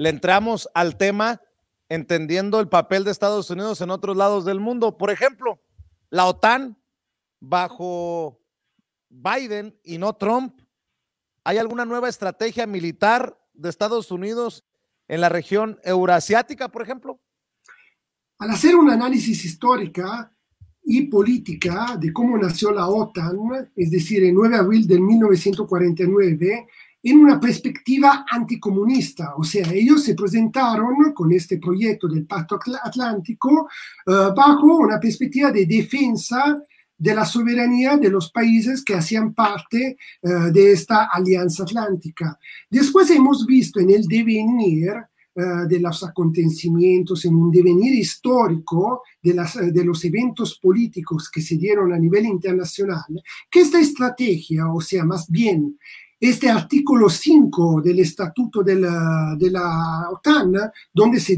le entramos al tema entendiendo el papel de Estados Unidos en otros lados del mundo. Por ejemplo, la OTAN bajo Biden y no Trump. ¿Hay alguna nueva estrategia militar de Estados Unidos en la región eurasiática, por ejemplo? Al hacer un análisis histórica y política de cómo nació la OTAN, es decir, el 9 de abril de 1949, en una perspectiva anticomunista, o sea, ellos se presentaron con este proyecto del Pacto Atlántico bajo una perspectiva de defensa de la soberanía de los países que hacían parte de esta alianza atlántica. Después hemos visto en el devenir de los acontecimientos, en un devenir histórico de los eventos políticos que se dieron a nivel internacional, que esta estrategia, o sea, más bien, este artículo 5 del Estatuto de la OTAN, donde se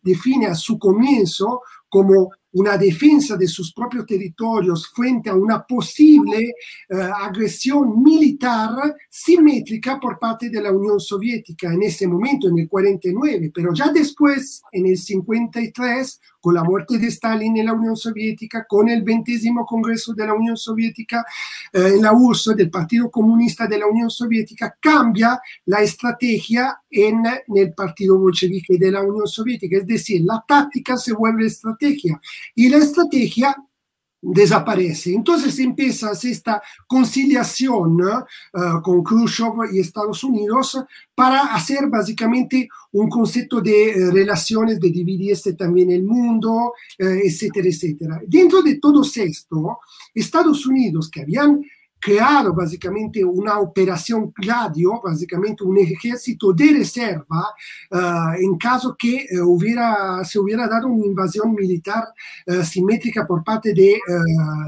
define a su comienzo como una defensa de sus propios territorios frente a una posible agresión militar simétrica por parte de la Unión Soviética en ese momento, en el 49, pero ya después, en el 53, con la muerte de Stalin en la Unión Soviética, con el 20º Congreso de la Unión Soviética, en la URSS, del Partido Comunista de la Unión Soviética, cambia la estrategia en el Partido Bolchevique de la Unión Soviética, es decir, la táctica se vuelve estrategia y la estrategia desaparece. Entonces empieza esta conciliación con Khrushchev y Estados Unidos para hacer básicamente un concepto de relaciones, de dividirse también el mundo, etcétera, etcétera. Dentro de todo esto, Estados Unidos, que habían creado básicamente una operación Gladio, básicamente un ejército de reserva, en caso que se hubiera dado una invasión militar simétrica por parte de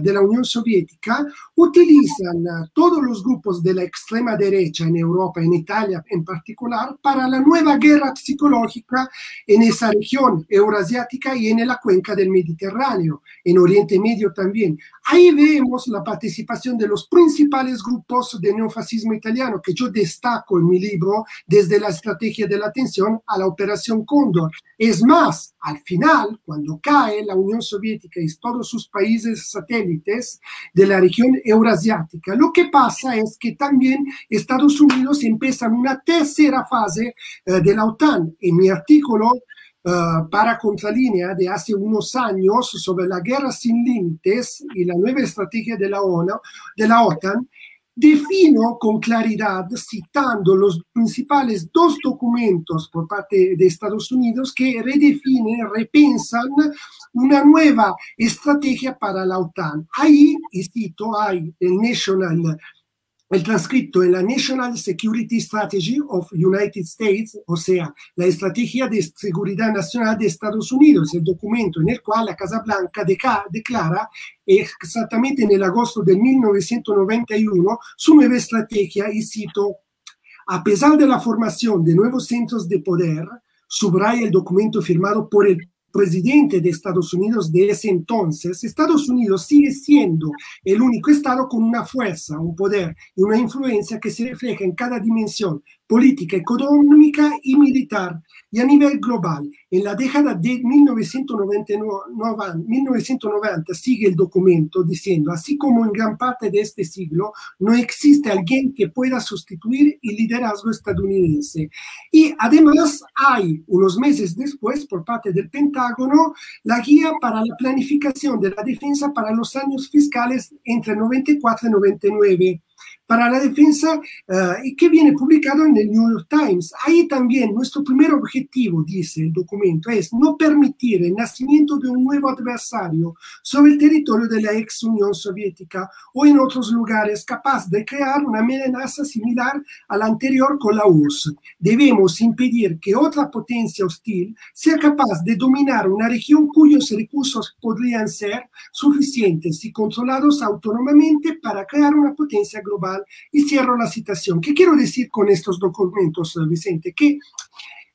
la Unión Soviética, utilizan todos los grupos de la extrema derecha en Europa, en Italia en particular, para la nueva guerra psicológica en esa región eurasiática y en la cuenca del Mediterráneo, en Oriente Medio también. Ahí vemos la participación de los principales grupos de neofascismo italiano, que yo destaco en mi libro desde la estrategia de la tensión a la Operación Cóndor. Es más, al final, cuando cae la Unión Soviética y todos sus países satélites de la región eurasiática, lo que pasa es que también Estados Unidos empieza una tercera fase de la OTAN. En mi artículo para Contralínea de hace unos años sobre la guerra sin límites y la nueva estrategia de la OTAN, defino con claridad, citando los principales dos documentos por parte de Estados Unidos que redefinen, repensan una nueva estrategia para la OTAN. Ahí, y cito, hay el transcripto en la National Security Strategy of United States, o sea, la estrategia de seguridad nacional de Estados Unidos, el documento en el cual la Casa Blanca declara exactamente en el agosto de 1991 su nueva estrategia, y cito, a pesar de la formación de nuevos centros de poder, subraya el documento firmado por el presidente de Estados Unidos de ese entonces, Estados Unidos sigue siendo el único Estado con una fuerza, un poder y una influencia que se refleja en cada dimensión política, económica y militar, y a nivel global. En la década de 1990 sigue el documento diciendo, así como en gran parte de este siglo, no existe alguien que pueda sustituir el liderazgo estadounidense. Y además hay, unos meses después, por parte del Pentágono, la guía para la planificación de la defensa para los años fiscales entre 94 y 99. Para la defensa, que viene publicado en el New York Times. Ahí también nuestro primer objetivo, dice el documento, es no permitir el nacimiento de un nuevo adversario sobre el territorio de la ex Unión Soviética o en otros lugares capaz de crear una amenaza similar a la anterior con la URSS. Debemos impedir que otra potencia hostil sea capaz de dominar una región cuyos recursos podrían ser suficientes y controlados autónomamente para crear una potencia global. Y cierro la citación. ¿Qué quiero decir con estos documentos, Vicente? Que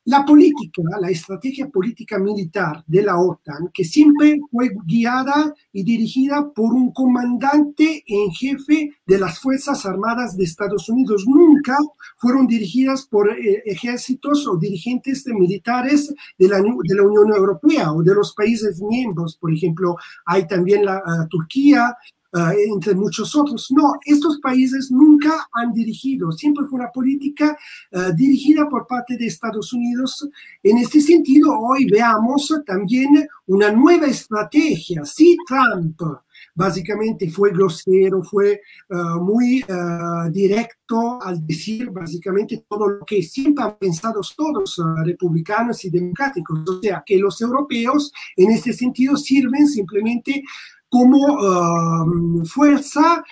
la política, la estrategia política militar de la OTAN, que siempre fue guiada y dirigida por un comandante en jefe de las Fuerzas Armadas de Estados Unidos, nunca fueron dirigidas por ejércitos o dirigentes militares de la Unión Europea o de los países miembros. Por ejemplo, hay también la Turquía, entre muchos otros. No, estos países nunca han dirigido, siempre fue una política dirigida por parte de Estados Unidos. En este sentido, hoy veamos también una nueva estrategia. Sí, Trump básicamente fue grosero, fue muy directo al decir básicamente todo lo que siempre han pensado todos republicanos y democráticos, o sea, que los europeos en este sentido sirven simplemente como fuerza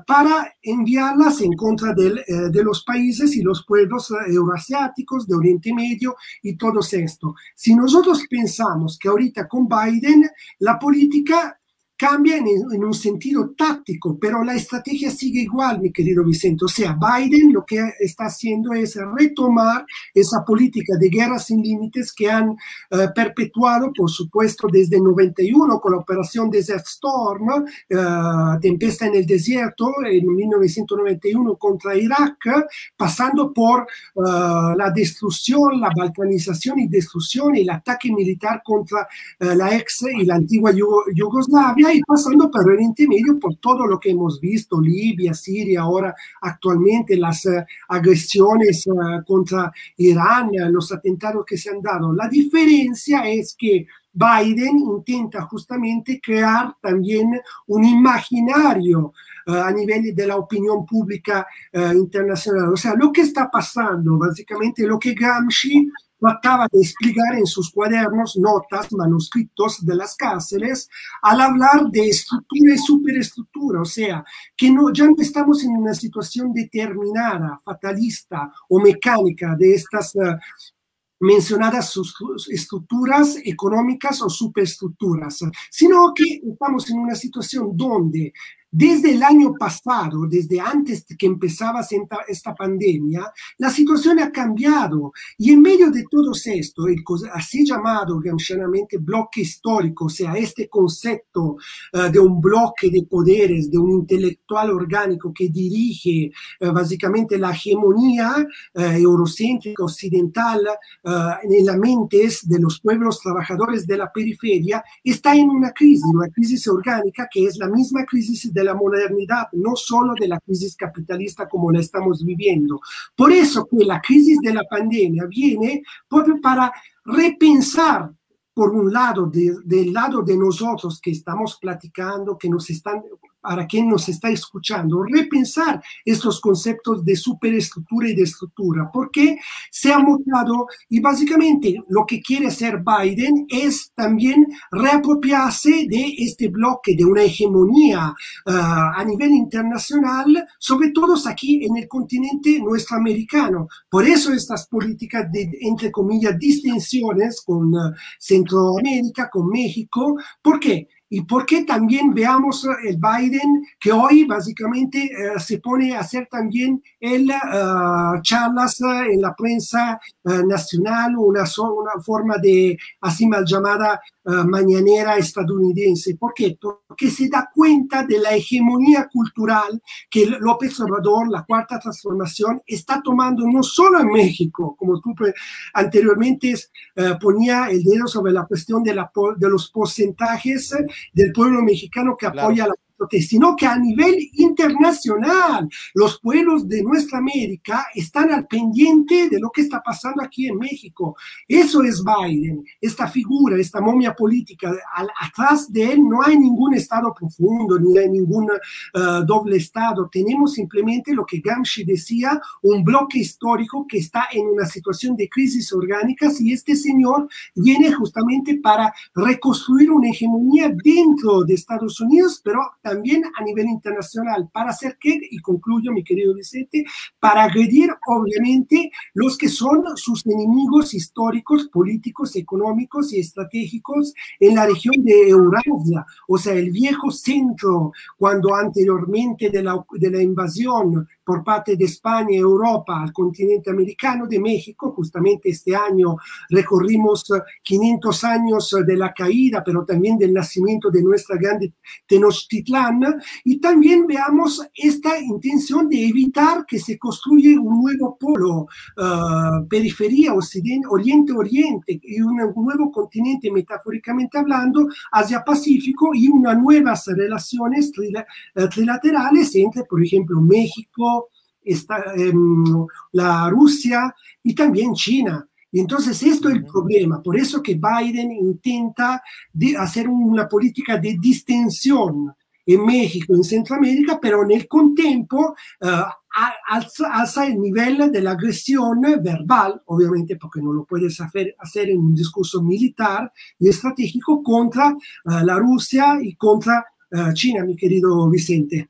para enviarlas en contra de los países y los pueblos euroasiáticos, de Oriente Medio y todo esto. Si nosotros pensamos que ahorita con Biden la política cambia en un sentido táctico, pero la estrategia sigue igual, mi querido Vicente. O sea, Biden lo que está haciendo es retomar esa política de guerra sin límites que han perpetuado, por supuesto, desde el 91 con la operación Desert Storm, Tempesta en el Desierto, en 1991 contra Irak, pasando por la destrucción, la balcanización y destrucción y el ataque militar contra la ex y la antigua Yugoslavia, y pasando por Oriente Medio por todo lo que hemos visto, Libia, Siria, ahora actualmente las agresiones contra Irán, los atentados que se han dado. La diferencia es que Biden intenta justamente crear también un imaginario a nivel de la opinión pública internacional. O sea, lo que está pasando, básicamente lo que Gramsci trataba de explicar en sus cuadernos, notas, manuscritos de las cárceles, al hablar de estructura y superestructura, o sea, que no, ya no estamos en una situación determinada, fatalista o mecánica de estas mencionadas sus estructuras económicas o superestructuras, sino que estamos en una situación donde desde el año pasado, desde antes de que empezaba esta pandemia, la situación ha cambiado y en medio de todo esto, el así llamado gramscianamente bloque histórico, o sea, este concepto de un bloque de poderes, de un intelectual orgánico que dirige básicamente la hegemonía eurocéntrica occidental en las mentes de los pueblos trabajadores de la periferia, está en una crisis orgánica que es la misma crisis de la modernidad, no solo de la crisis capitalista como la estamos viviendo. Por eso que la crisis de la pandemia viene para repensar, por un lado, del lado de nosotros que estamos platicando, que nos están, para quien nos está escuchando, repensar estos conceptos de superestructura y de estructura, porque se ha mostrado, y básicamente lo que quiere hacer Biden es también reapropiarse de este bloque, de una hegemonía a nivel internacional, sobre todo aquí en el continente nuestro americano. Por eso estas políticas de, entre comillas, distensiones con Centroamérica, con México. ¿Por qué? Y por qué también veamos el Biden que hoy básicamente se pone a hacer también charlas en la prensa nacional, una forma de así mal llamada mañanera estadounidense. ¿Por qué? Porque se da cuenta de la hegemonía cultural que López Obrador, la cuarta transformación, está tomando no solo en México, como tú anteriormente ponía el dedo sobre la cuestión de los porcentajes del pueblo mexicano que apoya la protesta, sino que a nivel internacional los pueblos de nuestra América están al pendiente de lo que está pasando aquí en México. Eso es Biden, esta figura, esta momia política. Atrás de él no hay ningún estado profundo, ni hay ningún doble estado. Tenemos simplemente lo que Gramsci decía, un bloque histórico que está en una situación de crisis orgánicas, y este señor viene justamente para reconstruir una hegemonía dentro de Estados Unidos, pero también a nivel internacional. ¿Para hacer qué? Y concluyo, mi querido Vicente, para agredir obviamente los que son sus enemigos históricos, políticos, económicos y estratégicos en la región de Eurasia, o sea, el viejo centro, cuando anteriormente de la invasión por parte de España y Europa al continente americano, de México. Justamente este año recorrimos 500 años de la caída, pero también del nacimiento de nuestra grande Tenochtitlán, y también veamos esta intención de evitar que se construya un nuevo polo, periferia Oriente-Oriente, y un nuevo continente, metafóricamente hablando, Asia-Pacífico, y unas nuevas relaciones trilaterales entre, por ejemplo, México, la Rusia y también China. Y entonces esto es el problema, por eso que Biden intenta hacer una política de distensión en México, en Centroamérica, pero en el contempo alza el nivel de la agresión verbal, obviamente porque no lo puedes hacer en un discurso militar y estratégico contra la Rusia y contra China, mi querido Vicente.